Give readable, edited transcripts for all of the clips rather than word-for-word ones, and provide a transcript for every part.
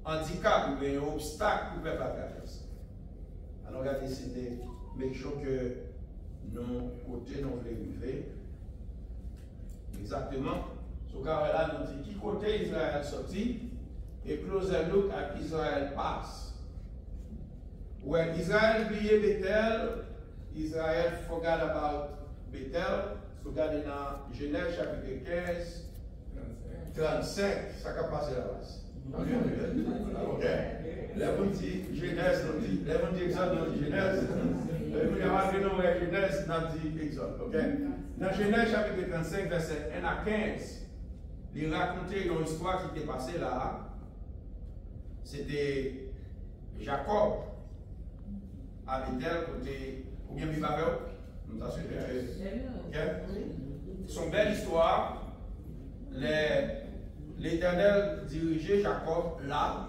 handicap ou bien un obstacle pour le peuple à traverser. Alors on a décidé de make sure que nous côté nous voulons arriver. Exactement. Ce cas-là nous dit qui côté Israël sorti et closer look à Israël passe. When Israel oublié Bethel, Israël forgot about Bethel. Regardez dans Genèse chapitre 15, 35, ça va passer là-bas. Ok. Les gens disent Genèse, les gens disent Exode, nous disent Genèse. Vous avez vu Genèse, nous disons Exode. Ok. Dans Genèse chapitre 35, verset 1 à 15, il racontait une histoire qui était passée là. C'était Jacob à Bethel, côté, ou bien Bibabel. Son belle histoire. L'Éternel dirigeait Jacob là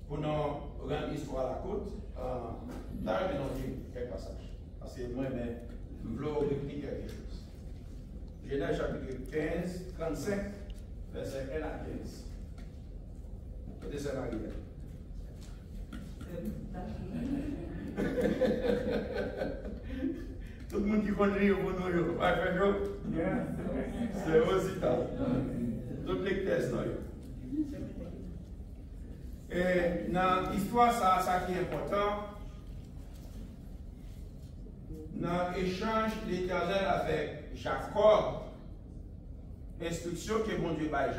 pour nous rendre l'histoire à la côte. Là, je vais nous dire quelques passages. Parce que moi, je veux répliquer quelque chose. Genèse chapitre 15, 35, verset 1 à 15. Côté scénario. Tout le monde qui connaît pour nous, c'est aussi ça. Toutes les tests. Et dans l'histoire, ça qui est important, dans l'échange de l'Éternel avec Jacob, instruction que mon Dieu bat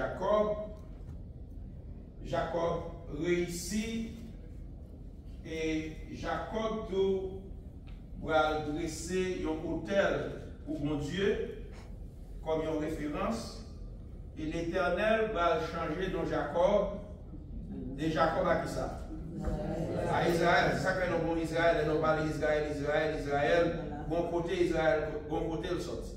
Jacob réussit et Jacob doit dresser un hôtel pour mon Dieu comme une référence et l'Éternel va changer dans Jacob de Jacob à qui ça? À Israël. C'est ça que nous avons Israël, nous parlons Israël, bon côté Israël, bon côté le sorti.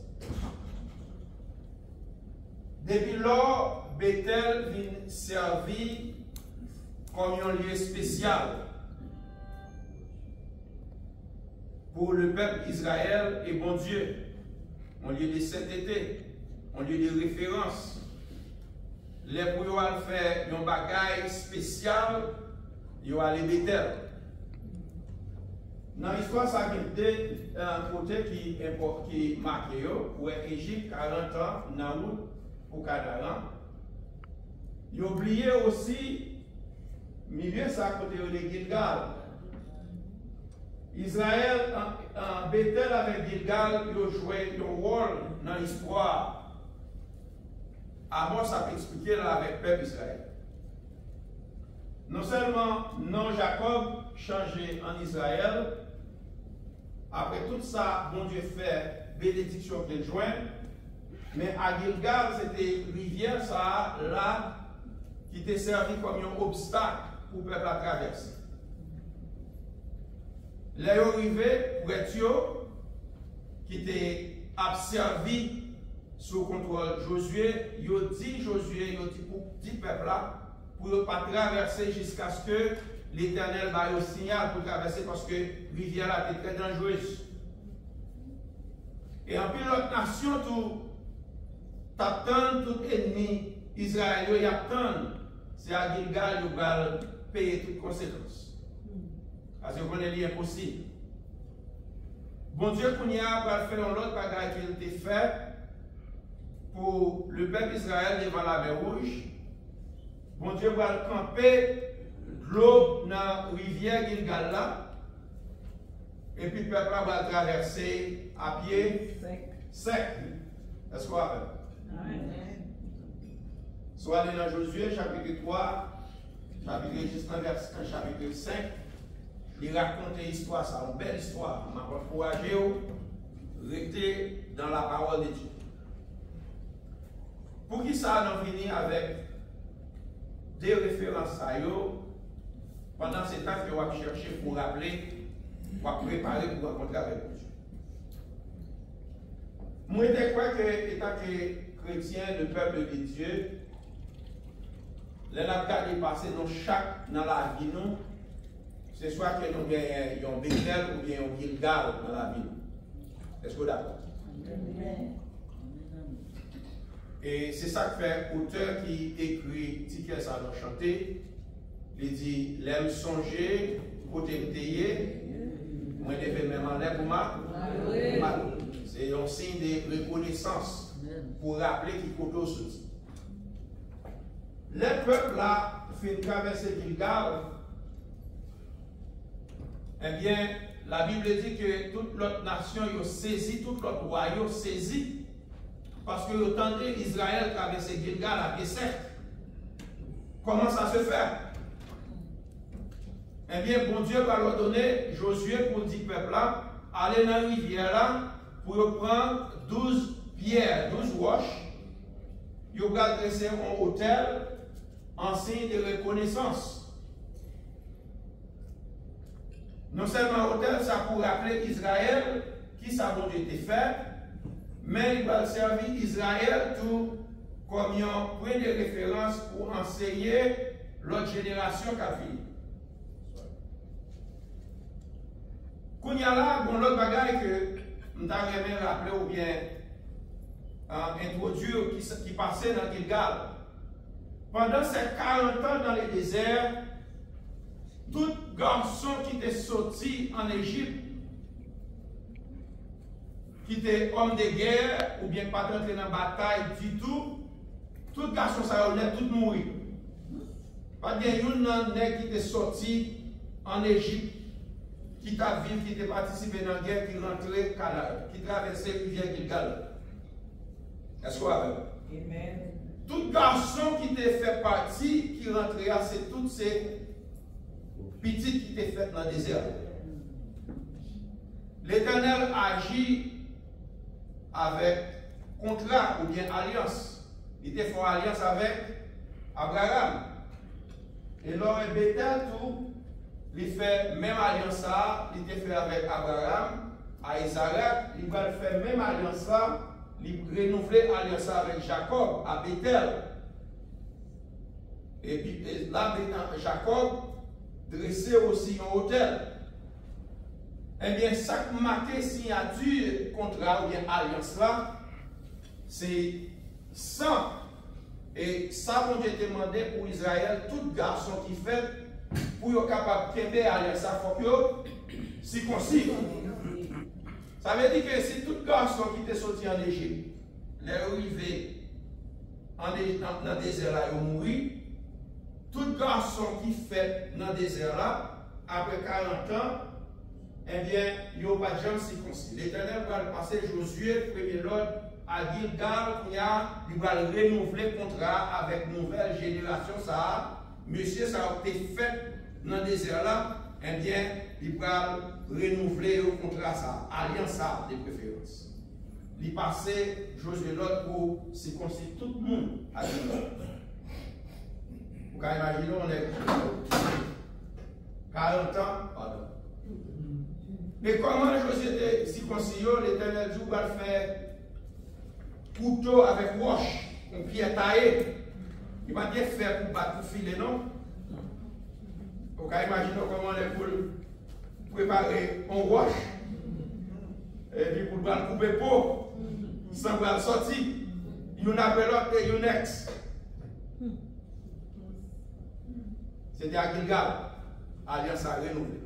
Depuis lors, Bethel vient servir comme un lieu spécial pour le peuple Israël et bon Dieu, un lieu de sainteté, un lieu de référence. Les pour faire un bagage spécial, ils vont aller Bethel. Dans l'histoire, ça a été un côté qui marqué pour l'Égypte, 40 ans, Naoud, pour Canaan. Ils ont oublié aussi, milieu ça côté de Gilgal. Israël, en Bethel avec Gilgal, ils ont joué un rôle dans l'histoire. Amos a expliqué là avec le peuple Israël. Non seulement non Jacob changé en Israël, après tout ça, bon Dieu fait bénédiction qu'il joint, mais à Gilgal, c'était rivière ça là qui était servi comme un obstacle pour le peuple à traverser. Les arrivés pour être qui était servi sous contrôle Josué, il dit Josué, il dit pour petit peuple là, pour ne pas traverser jusqu'à ce que l'Éternel va au signal pour traverser parce que la rivière là était très dangereuse. Et en plus l'autre nation, tout t'attend, tout ennemi Israël, il attend, c'est à Gilgal, il va payer toutes conséquences. Parce qu'on est impossible. Bon Dieu, qu'on y a, va faire un autre bagage qui a été fait pour le peuple Israël devant la mer Rouge. Bon Dieu va camper l'eau dans la rivière Gilgal là. Et puis le peuple va traverser à pied sec. Est-ce qu'on va faire? Soit aller dans Josué, chapitre 3, chapitre 5. Il raconte une histoire, ça, une belle histoire. Je m'a encouragé à rester dans la parole de Dieu. Pour qui ça nous finit avec des références à eux pendant ce temps que vous chercher pour rappeler, pour préparer pour rencontrer avec Dieu. Moi, je crois que, étant que chrétien, le peuple de Dieu, les navigats dépassés dans la vie, nous, c'est soit que nous avons un Bethel ou bien un Gilgal dans la vie. Est-ce que vous êtes d'accord? Et c'est ça que fait l'auteur qui écrit Ticket ça dans chanter. Il dit, l'aime songer, côté m'tayé, moi je même en l'air pour ma. C'est un signe de reconnaissance pour rappeler qui côté sorti. Le peuple là fait traverser Gilgal. Eh bien, la Bible dit que toute l'autre nation a saisi, toute l'autre royaume saisi. Parce que le temps d'Israël traverser Gilgal à pied sec. Comment ça se fait? Eh bien, bon Dieu va leur donner Josué pour dire peuple là, aller dans la rivière là, pour prendre 12 pierres, 12 roches. Ils vont dresser un hôtel en signe de reconnaissance. Non seulement hôtel, ça pour rappeler Israël qui ça a été fait, mais il va servir Israël tout comme un point de référence pour enseigner l'autre génération qui a fini. Quand il y a là, bon, l'autre bagaille que je t'avais rappelé ou bien introduire qui passait dans Gilgal. Pendant ces 40 ans dans le désert, tout garçon qui était sorti en Égypte, qui était homme de guerre ou bien pas entré dans la bataille du tout garçon ça allait tout mourir. Pas de yon qui était sorti en Égypte, qui t'a vécu, qui était participé dans la guerre, qui rentrait qui traversait la rivière Gilgal. Est-ce qu'on a vu? Amen. Tout garçon qui était fait partie, qui rentrait, c'est toutes ces petites qui étaient faites dans le désert. L'Éternel agit avec contrat ou bien alliance. Il était fait alliance avec Abraham. Et lors de Bethel, tout, il fait même alliance ça, il était fait avec Abraham, à Isaac, il va faire même alliance ça, il renouveler alliance avec Jacob, à Bethel. Et puis là, Jacob dressait aussi un hôtel. Eh bien, chaque marqué signature, contrat ou bien alliance là, c'est 100. Et ça, on a demandé pour Israël, tout garçon qui fait, pour être capable de faire alliance, il faut que circoncis. Ça veut dire que si tout garçon qui était sorti en Égypte, les arrivé dans le désert là, il mourit, tout garçon qui fait dans le désert là, après 40 ans, eh bien, il n'y a pas de gens circoncis. L'Éternel va le passer Josué, premier l'ordre, à Gilgal, il va renouveler le contrat avec nouvelle génération. Ça, monsieur, ça a été fait dans le désert là, eh bien, il va renouveler le contrat, ça, alliance ça de préférence. Il passait Josué l'autre pour circoncire tout le monde à Gilgal. Vous pouvez imaginer, on est 40 ans, pardon. Mais comment Josué était circoncis, l'Éternel Dieu va faire couteau avec roche, une pierre taillée. Il va bien faire pour battre le filet, non? Vous pouvez imaginer comment on est pour préparer une roche, et puis pour le couper peau, sans le sortir. Il y en a l'autre et il y en a ex. C'était à Gilgal, alliance à renouveler.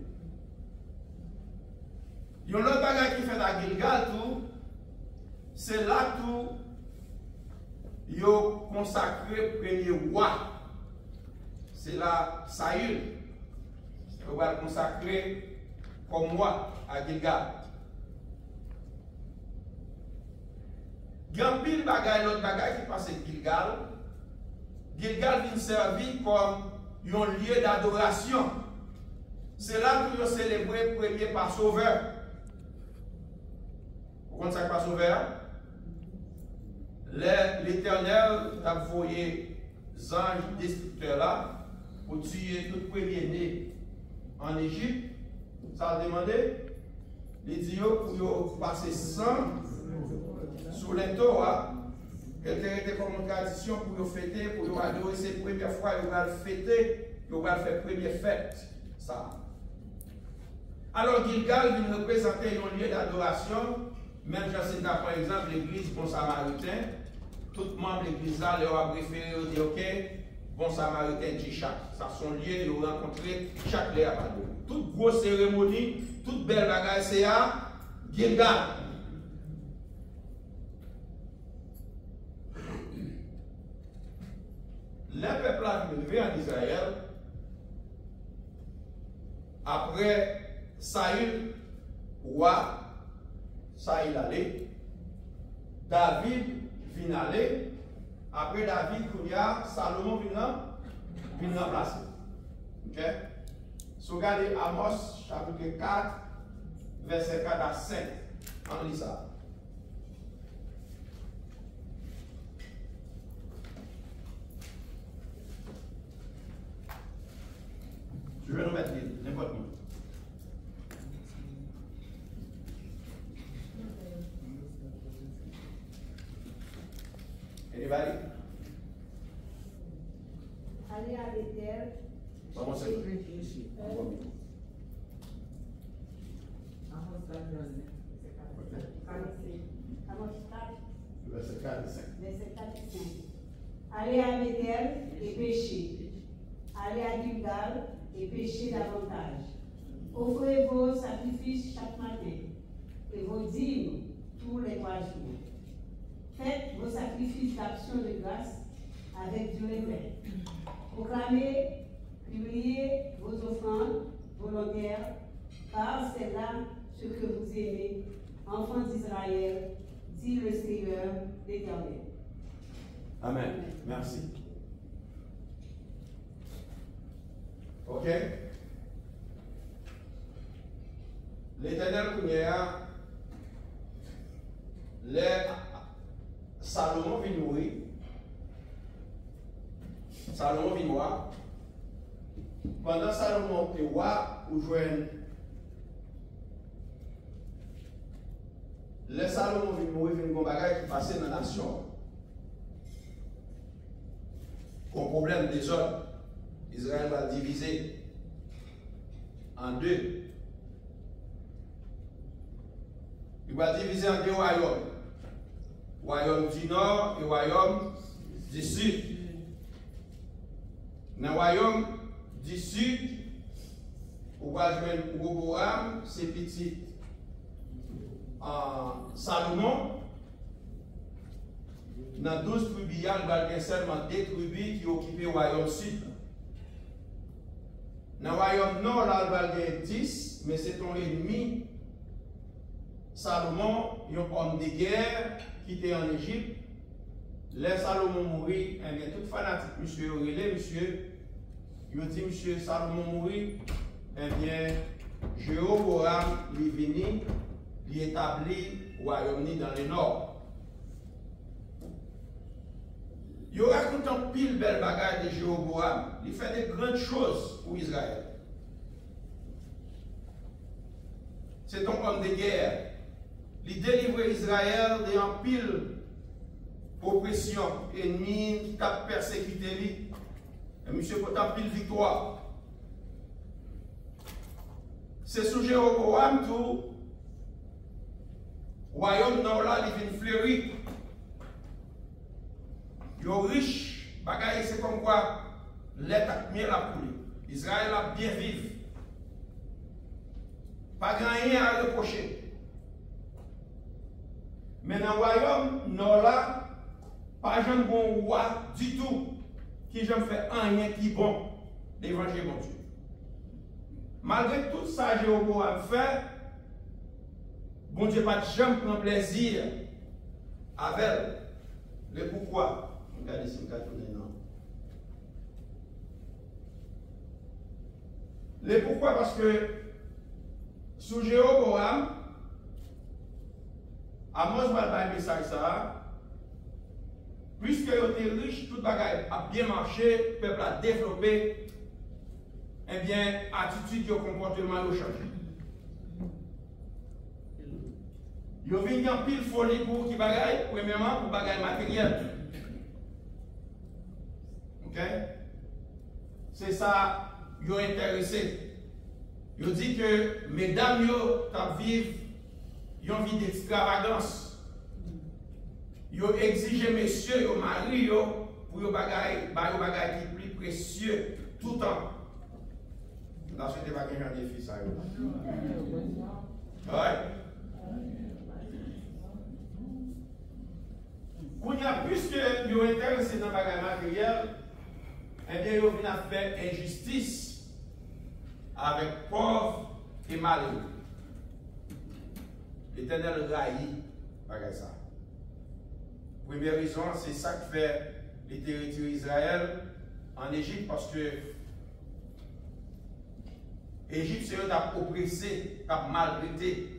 Il y a un autre bagage qui fait à Gilgal, c'est là tout, il a consacré le premier roi. C'est là Saül. Il va le consacrer comme roi à Gilgal. Il y a un pile bagage, l'autre bagage qui passe à Gilgal. Gilgal vient servir comme un lieu d'adoration. C'est là que nous célébrons le premier Passover. Vous comprenez ça, Passover? L'Éternel a envoyé les anges destructeurs là pour tuer tout premier-né en Égypte. Ça a demandé. Les dieux pour passer sang sur les Torah. Quelqu'un était comme une tradition pour fêter, pour adorer. C'est la première fois qu'ils vont fêter, ils vont faire la première fête. Ça. Alors Gilgal vient représenter un lieu d'adoration. Même si c'est par exemple l'église Bon Samaritain, tout membre de l'église là, leur a préféré dire ok, bon samaritain dit chaque. Ça son lieu de rencontrer chaque lait à Padoue. Toute grosse cérémonie, toute belle bagaille, c'est à Gilgal. Le peuple a levé en Israël après Saül, roi, Saül allé, David vient aller, après David, il y a Salomon vient remplacer. Ok? Si vous regardez Amos, chapitre 4, verset 4 à 5, on lit ça. Je vais nous mettre n'importe où. Anybody? Allez à Bethel. Comment c'est? Verset 4 et 5. Verset 4 et 5. Allez à Bethel et péchez. Allez à Gilgal et péchez davantage. Offrez vos sacrifices chaque matin et vos dîmes tous les 3 jours. Faites vos sacrifices d'action de grâce avec du réveil. Proclamez, publiez vos offrandes volontaires, car c'est là ce que vous aimez, enfants d'Israël, dit le Seigneur l'Éternel. Amen. Merci. Ok? L'Éternel Kounia, Salomon vit mourir. Salomon vit mourir. Pendant Salomon était roi, ou joigne. Le Salomon vit mourir, il y a un bagage qui passait dans la nation. Comme problème des autres, Israël va diviser en deux. Il va diviser en deux royaumes. Royaume du Nord et royaume du Sud. Dans le royaume du Sud, on va jouer Roboam, c'est petit Salomon. Dans 12 tribus, il y a seulement 2 tribus qui occupent le royaume Sud. Dans le royaume Nord, il y a 10, mais c'est ton ennemi. Salomon, il y a un homme de guerre qui était en Égypte. Les Salomon mourit, eh bien, tout fanatique, monsieur Aurélé, monsieur, il dit, monsieur Salomon mourit, eh bien, Jéhoboam, il est venu, il établit le royaume dans le nord. Il raconte un pile belle bagaille de Jéhoboam, il fait de grandes choses pour Israël. C'est un homme de guerre. Il délivre Israël de pile oppression, ennemi qui a persécuté lui. Et monsieur peut pile victoire. C'est sous Jéhoboam tout royaume nord là, il vient fleurir. Il est riche, bagaille c'est comme quoi l'État bien la coulé. Israël a bien vivre. Pas rien à reprocher. Mais dans le royaume nord là, pas un bon roi du tout qui j'en fait rien qui bon d'évangile mon Dieu. Malgré tout ça, Jéhoboam fait, bon Dieu pas jamais prend plaisir avec le pourquoi. Regardez si je tourner non. Le pourquoi parce que sous Jéhoboam, Amos va le message ça. Puisque vous êtes riche, tout bagaille a bien marché, le peuple a développé, eh bien, attitude et comportement ont changé. Ils ont venu en pile folie pour qui bagaille, premièrement pour bagaille matériel. Ok? C'est ça, ils ont intéressé. Ils ont dit que mesdames, ils vivent une vie d'extravagance. Yo exige messieurs, yo mari yo, pour yo bagay qui plus précieux tout le temps. Dans ce débat, il y a un défi, ça. Ouais. Puisque vous êtes intéressé dans le bagage matériel, eh bien, vous venez faire injustice avec pauvres et malheureux. L'Éternel raillit bagage ça. Première raison, c'est ça que fait les territoires d'Israël en Égypte, parce que l'Égypte, c'est eux qui ont oppressé, qui ont maltraité.